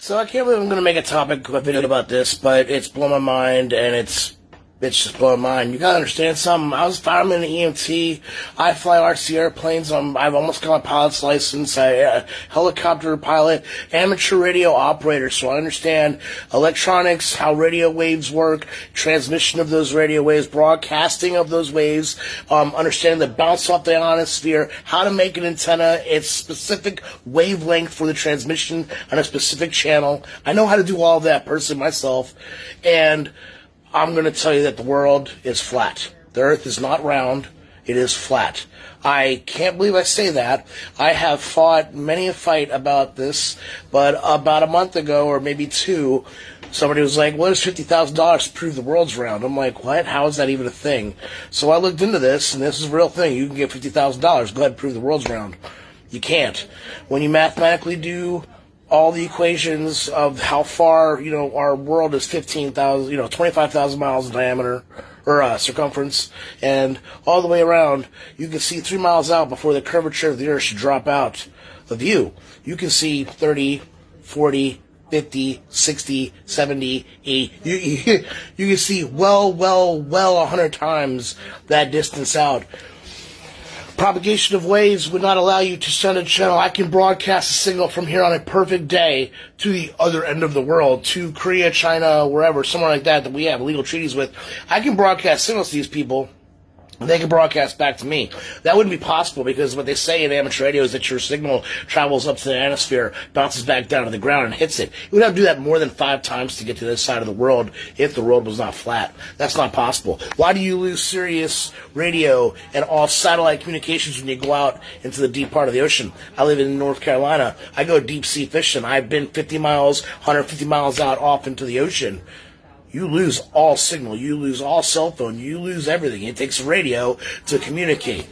So I can't believe I'm going to make a video about this, but it's blown my mind, and it's just blowing my mind. You gotta understand something. I was fireman in EMT. I fly RC airplanes. I've almost got my pilot's license. I helicopter pilot, amateur radio operator. So I understand electronics, how radio waves work, transmission of those radio waves, broadcasting of those waves, understanding the bounce off the ionosphere, how to make an antenna, its specific wavelength for the transmission on a specific channel. I know how to do all of that personally myself, and I'm going to tell you that the world is flat. The earth is not round. It is flat. I can't believe I say that. I have fought many a fight about this, but about a month ago, or maybe two, somebody was like, what is $50,000 to prove the world's round? I'm like, what? How is that even a thing? So I looked into this, and this is a real thing. You can get $50,000. Go ahead and prove the world's round. You can't. When you mathematically do all the equations of how far, our world is 25,000 miles in diameter, or circumference, and all the way around, you can see 3 miles out before the curvature of the earth should drop out of view. You can see 30, 40, 50, 60, 70, 80. You can see well 100 times that distance out. Propagation of waves would not allow you to send a channel. I can broadcast a signal from here on a perfect day to the other end of the world, to Korea, China, wherever, somewhere like that we have legal treaties with. I can broadcast signals to these people, and they can broadcast back to me. That wouldn't be possible because what they say in amateur radio is that your signal travels up to the ionosphere, bounces back down to the ground, and hits it. You would have to do that more than 5 times to get to this side of the world if the world was not flat. That's not possible. Why do you lose Sirius radio and all satellite communications when you go out into the deep part of the ocean? I live in North Carolina. I go deep sea fishing. I've been 50 miles, 150 miles out off into the ocean. You lose all signal, you lose all cell phone, you lose everything. It takes radio to communicate.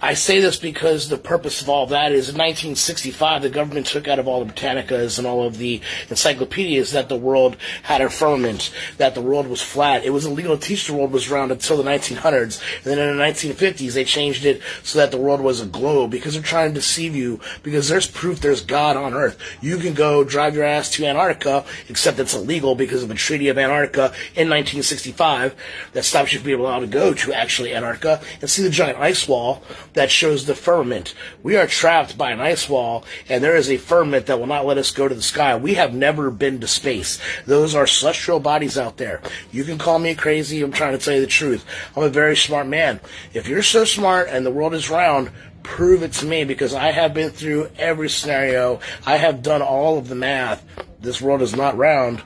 I say this because the purpose of all that is in 1965, the government took out of all the Britannicas and all of the encyclopedias that the world had a firmament, that the world was flat. It was illegal to teach the world was round until the 1900s. And then in the 1950s, they changed it so that the world was a globe because they're trying to deceive you, because there's proof there's God on Earth. You can go drive your ass to Antarctica, except it's illegal because of the Treaty of Antarctica in 1965 that stops you from being allowed to go to actually Antarctica and see the giant ice wall that shows the firmament. We are trapped by an ice wall, and there is a firmament that will not let us go to the sky. We have never been to space. Those are celestial bodies out there. You can call me crazy. I'm trying to tell you the truth. I'm a very smart man. If you're so smart and the world is round, prove it to me, because I have been through every scenario. I have done all of the math. This world is not round.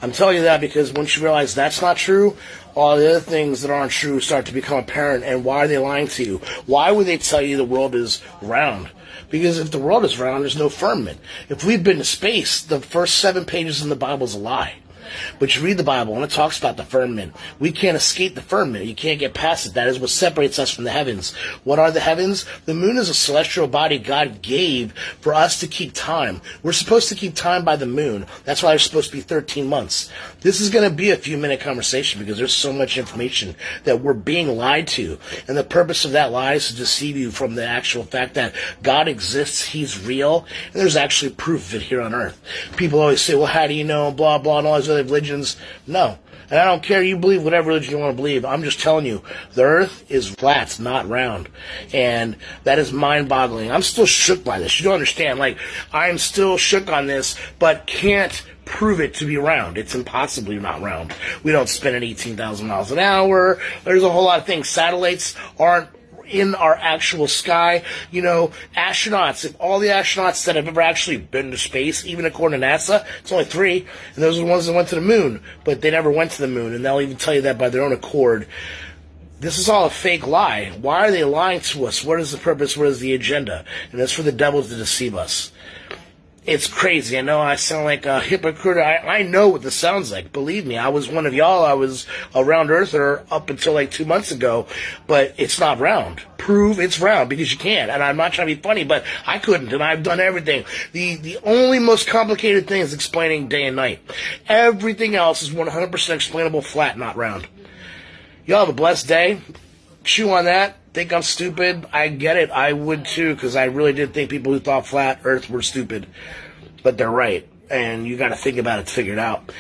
I'm telling you that because once you realize that's not true, all the other things that aren't true start to become apparent. And why are they lying to you? Why would they tell you the world is round? Because if the world is round, there's no firmament. If we've been to space, the first 7 pages in the Bible is a lie. But you read the Bible, and it talks about the firmament. We can't escape the firmament. You can't get past it. That is what separates us from the heavens. What are the heavens? The moon is a celestial body God gave for us to keep time. We're supposed to keep time by the moon. That's why there's supposed to be 13 months. This is going to be a few-minute conversation because there's so much information that we're being lied to. And the purpose of that lie is to deceive you from the actual fact that God exists, He's real, and there's actually proof of it here on Earth. People always say, well, how do you know, blah, blah, and all these other religions. No. And I don't care. You believe whatever religion you want to believe. I'm just telling you, the earth is flat, not round. And that is mind-boggling. I'm still shook by this. You don't understand. I'm still shook on this, but can't prove it to be round. It's impossibly not round. We don't spin at 18,000 miles an hour. There's a whole lot of things. Satellites aren't in our actual sky. Astronauts, if all the astronauts that have ever actually been to space, even according to NASA, it's only 3, and those are the ones that went to the moon, but they never went to the moon, and they'll even tell you that by their own accord. This is all a fake lie. Why are they lying to us? What is the purpose? What is the agenda? And it's for the devil to deceive us. It's crazy. I know I sound like a hypocrite. I know what this sounds like. Believe me, I was one of y'all. I was a round earther up until 2 months ago, but it's not round. Prove it's round, because you can't. And I'm not trying to be funny, but I couldn't, and I've done everything. The only most complicated thing is explaining day and night. Everything else is 100% explainable flat, not round. Y'all have a blessed day. Chew on that. think I'm stupid. I get it. I would too, because I really did think people who thought flat Earth were stupid. But they're right. And you got to think about it to figure it out.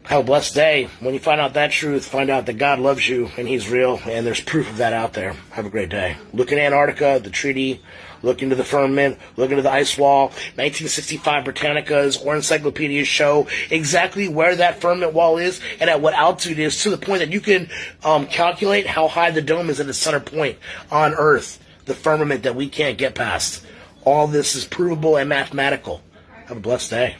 Have a blessed day. When you find out that truth, find out that God loves you and He's real, and there's proof of that out there. Have a great day. Look in Antarctica, the treaty. Look into the firmament. Look into the ice wall. 1965 Britannicas or encyclopedias show exactly where that firmament wall is and at what altitude it is, to the point that you can calculate how high the dome is at its center point on Earth, the firmament that we can't get past. All this is provable and mathematical. Have a blessed day.